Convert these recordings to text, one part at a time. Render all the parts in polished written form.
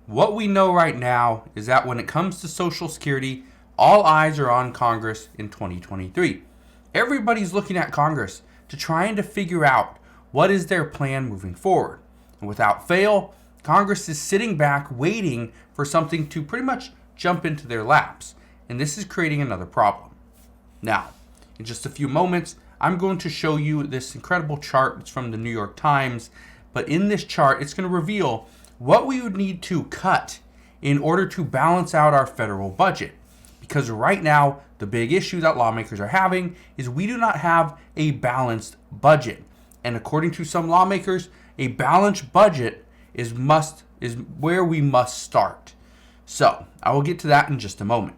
What we know right now is that when it comes to Social Security, all eyes are on Congress in 2023. Everybody's looking at Congress to trying to figure out what is their plan moving forward. And without fail, Congress is sitting back waiting for something to pretty much jump into their laps. And this is creating another problem. Now, in just a few moments, I'm going to show you this incredible chart. It's from the New York Times. But in this chart, it's going to reveal what we would need to cut in order to balance out our federal budget. Because right now, the big issue that lawmakers are having is we do not have a balanced budget. And according to some lawmakers, a balanced budget is where we must start. So, I will get to that in just a moment.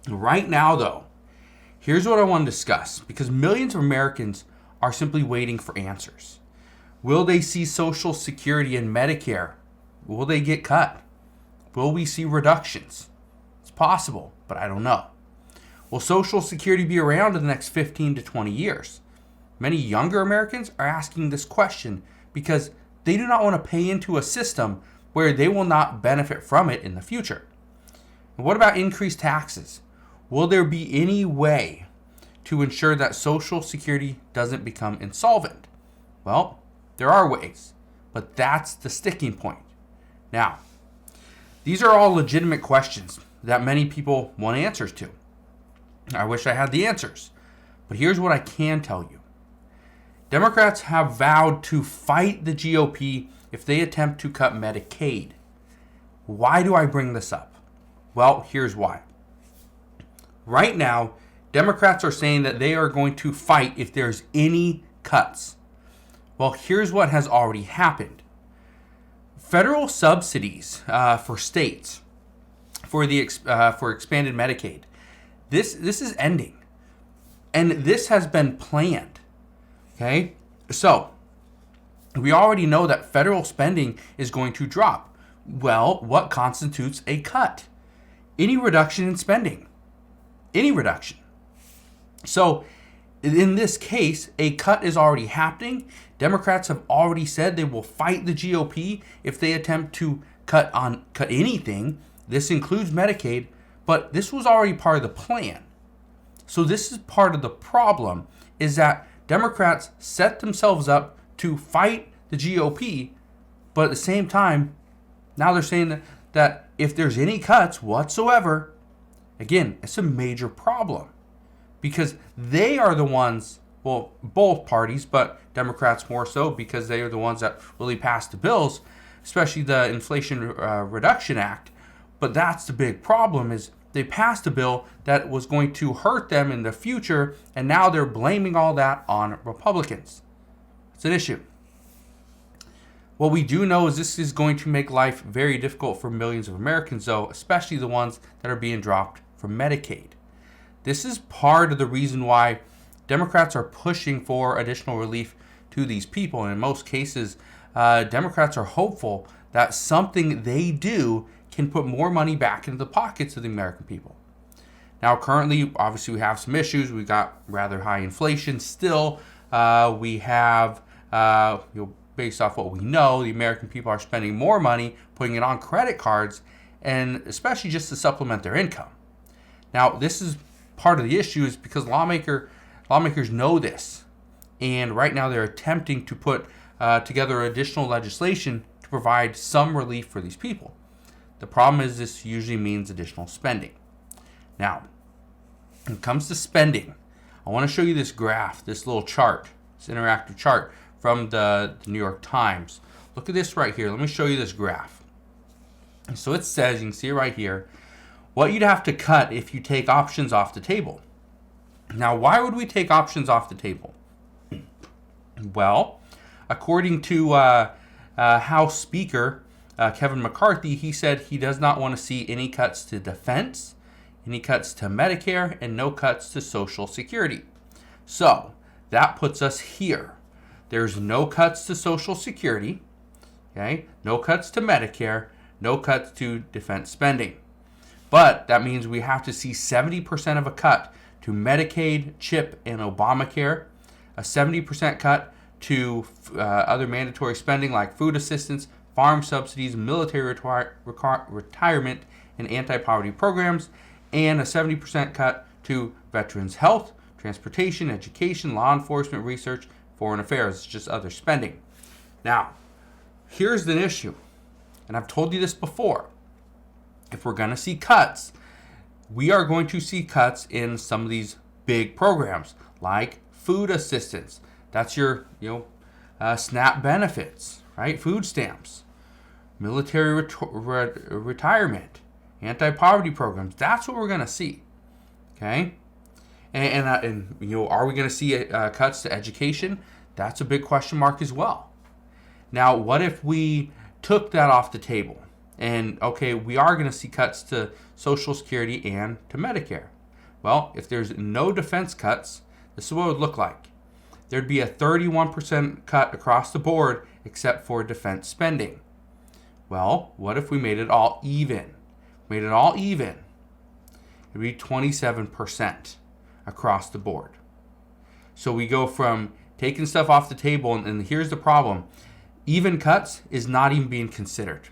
Right now, though, here's what I want to discuss, because millions of Americans are simply waiting for answers. Will they see Social Security and Medicare? Will they get cut? Will we see reductions? It's possible, but I don't know. Will Social Security be around in the next 15 to 20 years? Many younger Americans are asking this question because they do not want to pay into a system where they will not benefit from it in the future. And what about increased taxes? Will there be any way to ensure that Social Security doesn't become insolvent? Well, there are ways, but that's the sticking point. Now, these are all legitimate questions that many people want answers to. I wish I had the answers, but here's what I can tell you. Democrats have vowed to fight the GOP if they attempt to cut Medicaid. Why do I bring this up? Well, here's why. Right now, Democrats are saying that they are going to fight if there's any cuts. Well, here's what has already happened. Federal subsidies for states for expanded Medicaid. This is ending, and this has been planned. Okay, so we already know that federal spending is going to drop. Well, what constitutes a cut? Any reduction in spending. Any reduction. So in this case, a cut is already happening. Democrats have already said they will fight the GOP if they attempt to cut anything. This includes Medicaid, but this was already part of the plan. So this is part of the problem, is that Democrats set themselves up to fight the GOP, but at the same time, now they're saying that if there's any cuts whatsoever, again, it's a major problem. Because they are the ones, well, both parties, but Democrats more so because they are the ones that really passed the bills, especially the Inflation Reduction Act. But that's the big problem, is they passed a bill that was going to hurt them in the future, and now they're blaming all that on Republicans. It's an issue. What we do know is this is going to make life very difficult for millions of Americans, though, especially the ones that are being dropped from Medicaid. This is part of the reason why Democrats are pushing for additional relief to these people. And in most cases, Democrats are hopeful that something they do can put more money back into the pockets of the American people. Now, currently, obviously, we have some issues. We've got rather high inflation still. We have, based off what we know, the American people are spending more money, putting it on credit cards, and especially just to supplement their income. Now, this is part of the issue, is because lawmakers know this, and right now they're attempting to put together additional legislation to provide some relief for these people. The problem is this usually means additional spending. Now, when it comes to spending, I want to show you this graph, this little chart, this interactive chart from the New York Times. Look at this right here. Let me show you this graph. So it says, you can see it right here, what you'd have to cut if you take options off the table. Now, why would we take options off the table? Well, according to House Speaker Kevin McCarthy, he said he does not want to see any cuts to defense, any cuts to Medicare, and no cuts to Social Security. So that puts us here. There's no cuts to Social Security, okay? No cuts to Medicare, no cuts to defense spending. But that means we have to see 70% of a cut to Medicaid, CHIP, and Obamacare, a 70% cut to other mandatory spending like food assistance, farm subsidies, military retirement, and anti-poverty programs, and a 70% cut to veterans' health, transportation, education, law enforcement, research, foreign affairs. It's just other spending. Now, here's the issue, and I've told you this before. If we're going to see cuts, we are going to see cuts in some of these big programs like food assistance. That's your SNAP benefits, right? Food stamps, military retirement, anti-poverty programs. That's what we're going to see. Okay, and are we going to see cuts to education? That's a big question mark as well. Now, what if we took that off the table? And okay, we are going to see cuts to Social Security and to Medicare. Well, if there's no defense cuts, this is what it would look like. There'd be a 31% cut across the board except for defense spending. Well, what if we made it all even? It'd be 27% across the board. So we go from taking stuff off the table, and here's the problem. Even cuts is not even being considered.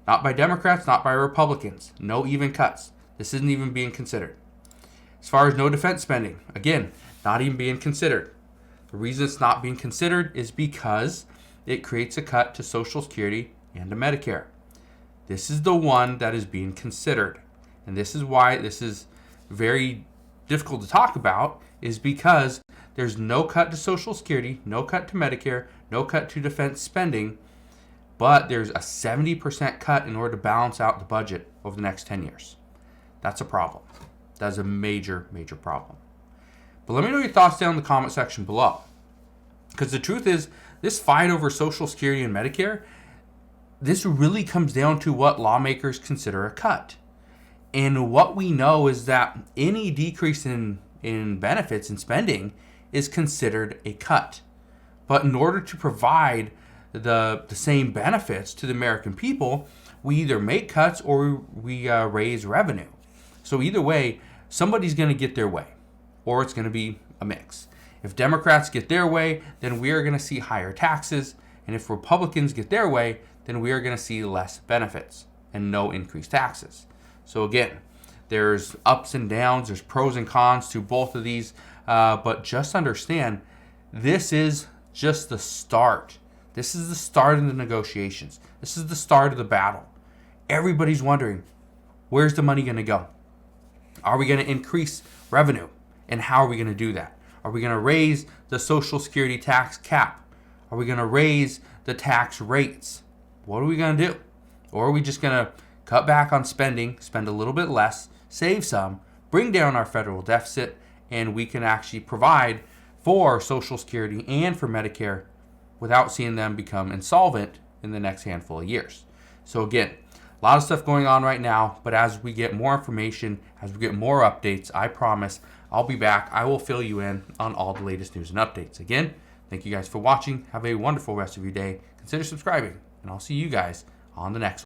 Not by Democrats, not by Republicans. No even cuts. This isn't even being considered. As far as no defense spending, again, not even being considered. The reason it's not being considered is because it creates a cut to Social Security and to Medicare. This is the one that is being considered. And this is why this is very difficult to talk about, is because there's no cut to Social Security, no cut to Medicare, no cut to defense spending, but there's a 70% cut in order to balance out the budget over the next 10 years. That's a problem. That's a major, major problem. But let me know your thoughts down in the comment section below. Because the truth is, this fight over Social Security and Medicare, this really comes down to what lawmakers consider a cut. And what we know is that any decrease in benefits and spending is considered a cut. But in order to provide the same benefits to the American people, we either make cuts or we raise revenue. So either way, somebody's going to get their way, or it's going to be a mix. If Democrats get their way, then we are going to see higher taxes. And if Republicans get their way, then we are going to see less benefits and no increased taxes. So again, there's ups and downs, there's pros and cons to both of these, but just understand, this is just the start. This is the start of the negotiations. This is the start of the battle. Everybody's wondering, where's the money going to go? Are we going to increase revenue? And how are we going to do that? Are we going to raise the Social Security tax cap? Are we going to raise the tax rates? What are we going to do? Or are we just going to cut back on spending, spend a little bit less, save some, bring down our federal deficit, and we can actually provide for Social Security and for Medicare without seeing them become insolvent in the next handful of years. So again, a lot of stuff going on right now, but as we get more information, as we get more updates, I promise I'll be back. I will fill you in on all the latest news and updates. Again, thank you guys for watching. Have a wonderful rest of your day. Consider subscribing, and I'll see you guys on the next one.